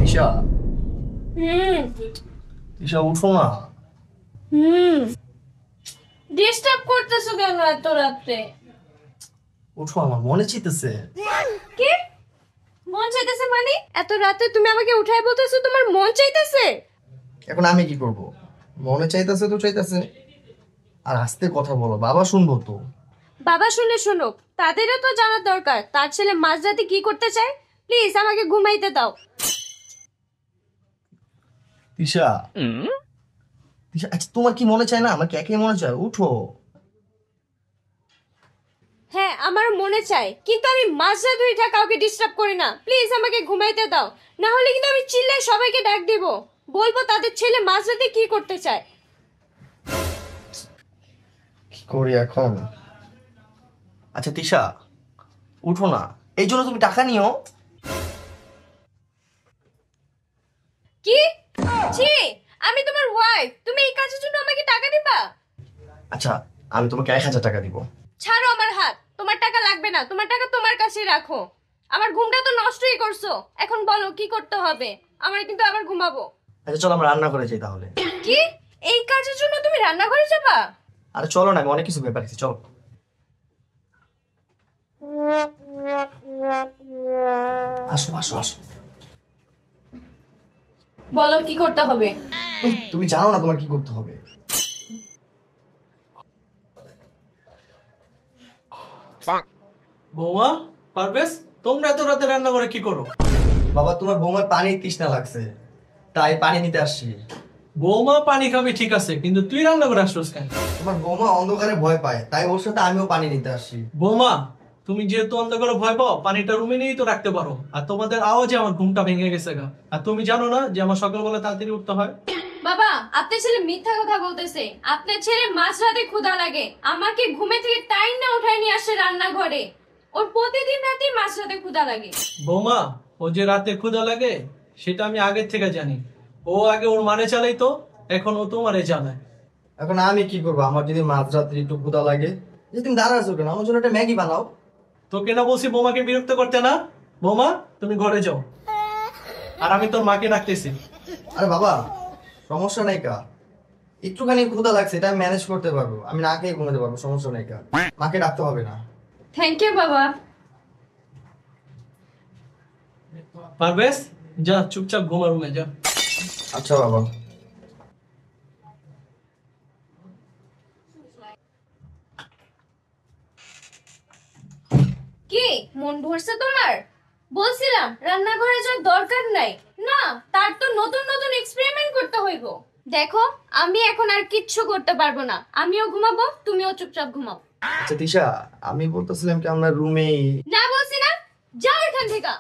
তিশা, হুম তিশা উঠো না। হুম ডিস্টার্ব করতেছো কেন এত রাতে? উঠো, আমার মনে চাইতেছে। কি মন চাইতেছে মানে? এত রাতে তুমি আমাকে উঠাই বলতেছো তোমার মন চাইতেছে? এখন আমি কি করব? মনে চাইতেছে তো চাইতেছে। আর আস্তে কথা বলো, বাবা শুনবো তো। বাবা শুনে শুনুক, তাদেরও তো জানার দরকার তার ছেলে মাঝরাতে কি করতে চায়। প্লিজ আমাকে ঘুমাইতে দাও। তিশা, তিশা, আচ্ছা তোমার কি মনে চায় না? আমার কি একই মনে চায়? উঠো। হ্যাঁ আমার মনে চায়, কিন্তু আমি মাঝরাতে উঠা কাউকে ডিস্টার্ব করি না। প্লিজ আমাকে ঘুমাইতে দাও, না হলে কিন্তু আমি চিল্লায় সবাইকে ডাক দিব, বলবো তাদের ছেলে মাঝরাতে কি করতে চায়। কি করি এখন? আচ্ছা তিশা, উঠো না। এই জন্য তুমি টাকা নিও? কি? ছি, আমি তোমার ওয়াইফ, তুমি এই কাজের জন্য আমাকে টাকা দিবা? আচ্ছা, আমি তোমাকে 1,000 টাকা দিব। ছাড়ো আমার হাত, তোমার টাকা লাগবে না, তোমার টাকা তোমার কাছেই রাখো। আমার ঘুমটা তো নষ্টই করছো, এখন বলো কি করতে হবে। আমার কিন্তু আবার ঘুমাবো। আচ্ছা চলো, আমরা রান্না করে যাই তাহলে। কি? এই কাজের জন্য তুমি রান্নাঘরে যাবা? আরে চলো না, আমি অনেক কিছু ব্যাপার আছে, চলো। আসো আসো আসো। বলো কি করতে হবে। তুমি জানো না তোমার কি করতে হবে? বৌমা, পারভেজ, তোমরা এত রাতে রান্না করে কি করো? বাবা, তোমার বৌমার পানির তৃষ্ণা লাগছে, তাই পানি নিতে আসছি। বৌমা পানি খাবি ঠিক আছে, কিন্তু তুই রান্না করে আসছিস কেন? তোমার বৌমা অন্ধকারে ভয় পায়, তাই ওর সাথে আমিও পানি নিতে আসছি। বৌমা, তুমি যেহেতু অন্ধকারে ভয় পাও, পানিটা রুমে নিয়েই তো রাখতে পারো। আর তোমাদের আওয়াজে আমার ঘুমটা ভেঙে গেছে গা। আর তুমি জানো না যে আমার সকালবেলা তাড়াতাড়ি উঠতে হয়? বাবা, আপনার ছেলে মিথ্যা কথা বলতেছে। আপনার ছেলে মাঝরাতে ক্ষুধা লাগে, আমাকে ঘুমে থেকে টাইম না উঠায় নিয়ে আসে রান্নাঘরে। ওর প্রতিদিন রাতে মাঝরাতে ক্ষুধা লাগে। বৌমা, ও যে রাতে ক্ষুধা লাগে সেটা আমি আগের থেকে জানি। ও আগে ওর মানে চালাইতো, এখন ও তোমারে চালায়। এখন আমি কি করবো? আমার যদি মাঝরাত্রি একটু ক্ষুধা লাগে, যে তুমি দাঁড়াচ্ছো কেন? আমার জন্য একটা ম্যাগি বানাও। তোকে না বলছি বৌমাকে বিরক্ত করতে না? বৌমা, তুমি ঘরে যাও, আর আমি তোর মাকে ডাকতেছি। আরে বাবা, সমস্যা নাই কা, একটুখানি ক্ষুধা লাগছে, এটা আমি ম্যানেজ করতে পারবো, আমি না খেয়ে ঘুমাতে পারবো, সমস্যা নাই কা, মাকে ডাকতে হবে না। থ্যাংক ইউ বাবা। পারভেজ, যা চুপচাপ ঘুমা রুমে যা। আচ্ছা বাবা। কি মন ভরছে তোমার? বলছিলাম রান্নাঘরে যাওয়ার দরকার নাই। না, তার তো নতুন নতুন এক্সপেরিমেন্ট করতে হইব। দেখো, আমি এখন আর কিচ্ছু করতে পারবো না। আমিও ঘুমাবো, তুমিও চুপচাপ ঘুমাও। আচ্ছা তিশা, আমি বলতেছিলাম কি আমরা রুমেই। না বলছি না, যাও এখান থেকে।